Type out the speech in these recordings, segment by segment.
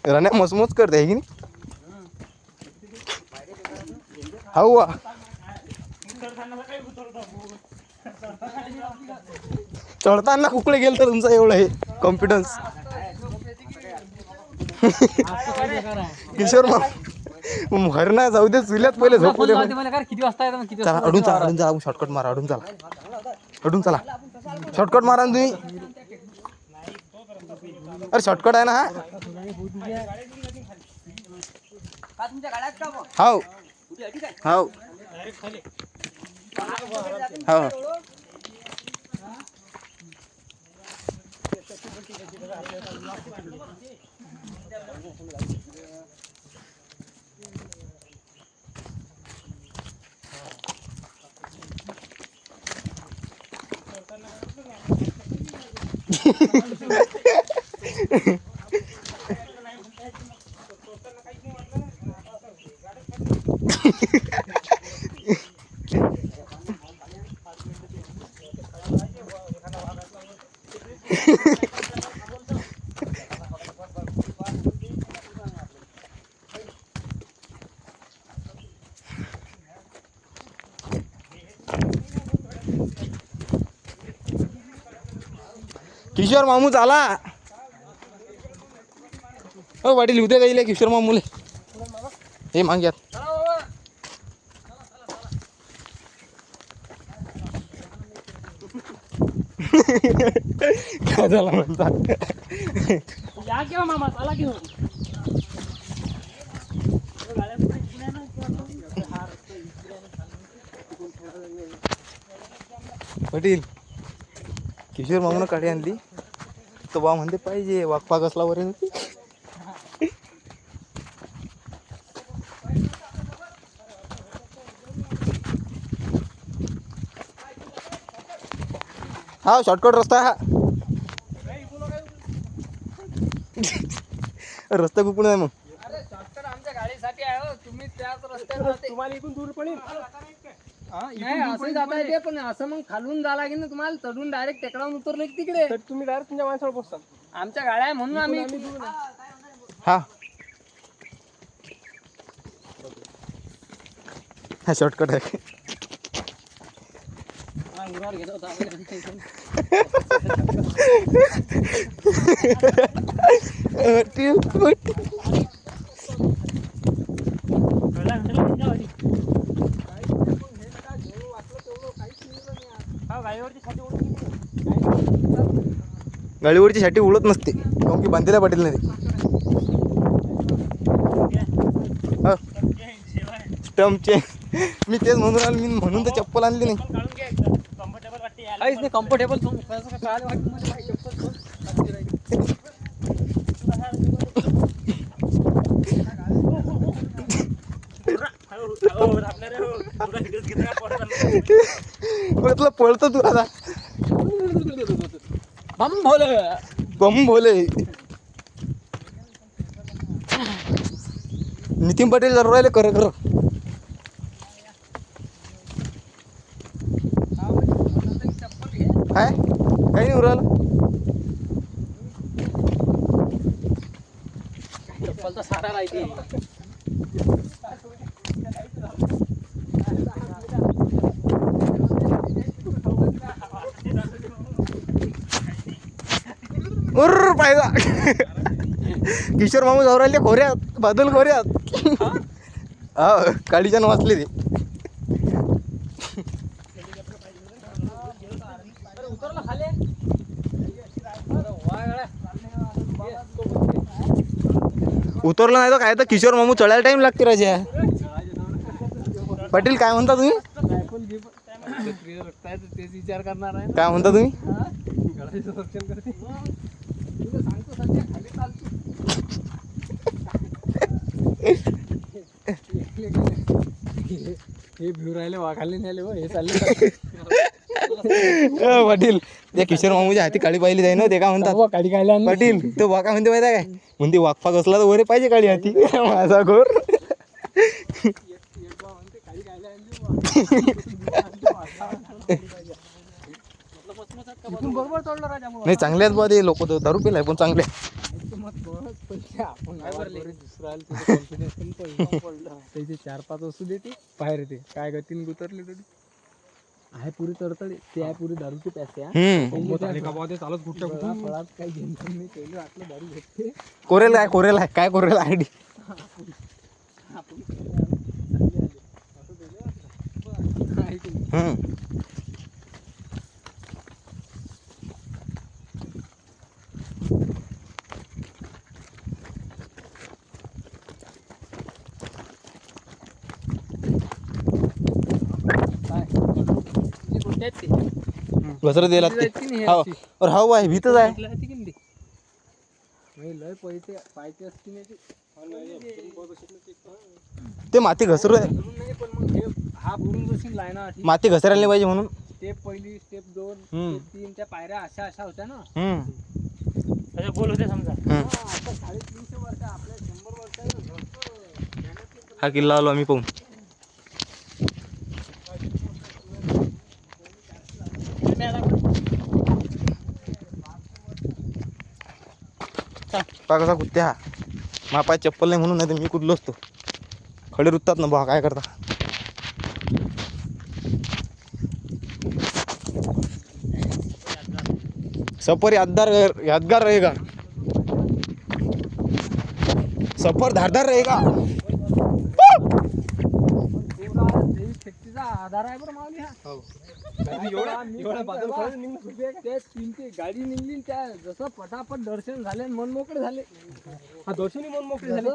रण्या मसमोच करते आहे की नाही. हाऊ वा चढताना कुकडे गेल तर तुमचा एवढं हे कॉन्फिडन्स. किशोर हर नाही जाऊ दे चुल्यात पहिले झोपू दे. किती वाजता येतात किती चला अडून चला अडून जा शॉर्टकट मारा अडून चला अडून चला शॉर्टकट मारा ना तुम्ही. अरे शॉर्टकट आहे ना हा. हाव हाव हाव किशोर मामू झाला. हो वाटील उद्या जाईल किशोर मामूले हे माग्यात. काय झाला म्हणतात या किंवा मामा चला घेऊन. पाटील किशोर मामून काढी आणली तो बा म्हणते पाहिजे वाकपा कसला वर. हा शॉर्टकट रस्ता हा. रस्ता कुठून आहे मग. शॉर्टकट आमच्या गाडीसाठी आहे हो. तुम्ही त्याच रस्त्यावर तुम्हाला इथून दूर पडेल. नाही असं जाता येते पण असं मग खालून जा लागेल ना तुम्हाला. चढून डायरेक्ट टेकडावून उतरले तिकडे तर तुम्ही डायरेक्ट तुमच्या माणसावर पोहोचता. आमच्या गाड्या आहे म्हणून आम्ही हा हा शॉर्टकट आहे. गाडीवरची साठी उडत नसते कारण की बांधलेल्या पाटील नाही. स्टम्पचे मी तेच म्हणून आलो. मी म्हणून तर चप्पल आणली नाही. कम्फर्टेबल म्हटलं पळतो तू आता. बम भोले नितीन पाटील जरूर राहिले कर कर. काय काही नाही उराला. चप्पल तर सारा राहते. पाहिजा किशोर मामू जाऊ राहिले खोऱ्यात बादल खोऱ्यात. हा काळीच्यानं वाचले ते. उतरलं नाही तर काय तर किशोर मामू चढायला टाइम लागते राजा. पाटील काय म्हणता तुम्ही. तेच विचार करणार आहे. काय म्हणता तुम्ही. हे भिऊ राहिले वाघाले नेले हे चालले. पाटील त्या किशोर मामूच्या हाती काळी पाहिली जाई ना ते काय म्हणतात काळी खायला पाटील तो वाका म्हणते माहिती काय म्हणते वाकफा कसला तर वरे पाहिजे काळी हाती. माझा घोर बरोबर चढलो राजा. नाही चांगले आहेत बा ते लोक दारू पिलाय पण चांगले. पहिले आपण दुसरा कॉन्फिडन्स पडलं त्याचे 4-5 असू देते बाहेर येते काय गतीने उतरले तरी आहे पुरी तडतडी ते आहे पुरी दारूची पॅसे चालत कुठच्या फळात काही घेऊन नाही पहिले वाटलं दारू भेटते कोरेल आहे काय कोरेल आयडी घसर दिला और हाव आहे भीतच आहे लय पैसे पाहिजे असतील ते माती घसरू आहे नाही पण मग हे हा बुडून बसून लायना माती घसरायला नाही पाहिजे म्हणून स्टेप पहिली स्टेप 2 स्टेप 3 त्या पायऱ्या अशा होत्या ना गोल होते समजा आता 350 वर्ष आपल्या 100 वर्ष हा किल्ला आलो आम्ही पाहून कसा कुत्ते हा मापाय चप्पल नाही म्हणून नाही तर मी कुदलो असतो खडे रुततात ना बा काय करता सफर यादगार रहेगा सफर धारदार रहेगा शक्तीचा आधार आहे बरं माऊली हा गाडी निघली त्या जसं पटापट दर्शन झाले मन मोकळे झाले हा दर्शनी मन मोकळे झाले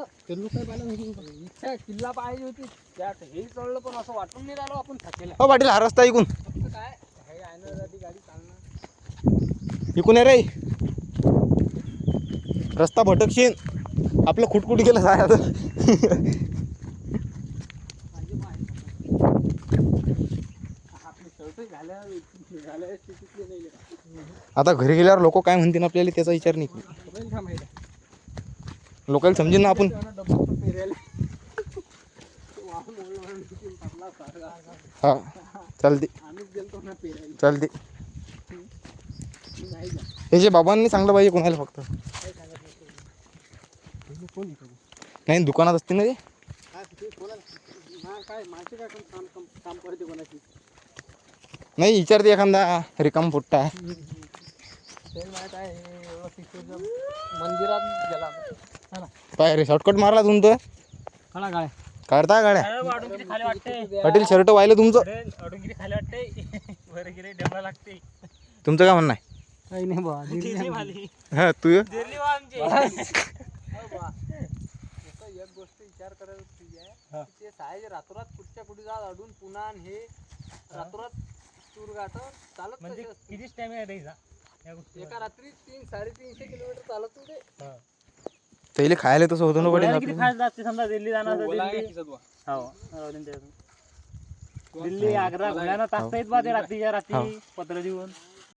इच्छा किल्ला पाहिजे होती त्यात हे चढलं पण असं वाटून नाही राहिलो आपण थकेला हो पाटील हा रस्ता ऐकून काय हे आणण्यासाठी गाडी चालणार इकून आहे रे रस्ता भटकशीन आपलं खुटकुट गेलं काय आता आता घरी गेल्यावर लोक काय म्हणतील आपल्याला त्याचा विचार नाही लोकांना समजेल ना आपण हा चालते चालते हे जे बाबांनी सांगलं पाहिजे कोणाला फक्त नाही दुकानात असते ना ते नाही विचारते एखादा रिकाम फुट्टा मंदिरात गेला पाय रे शॉर्टकट मारला तुमचं खडा गाड्या काढता गाड्या खाली वाटते पाटील शर्ट वाहिलं तुमचं अडून खाली वाटते वर गेले डबला लागते तुमचं काय म्हणणं आहे काही नाही बा हा तू एक गोष्ट विचार करायला तुझी आहे ते साहेब रातोरात कुठच्या कुठे जात अडून पुन्हा हे रातोरात टूर गाठ चालत म्हणजे किती टाइम आहे त्याचा एका रात्री 300-350 किलोमीटर चालत होते पहिले खायला तसं होतं ना किती पाटील फास्ट जाते समजा दिल्ली जाणार दिल्ली आग्रा घोड्यानं तासता येत बा ते रात्रीच्या रात्री पत्र देऊन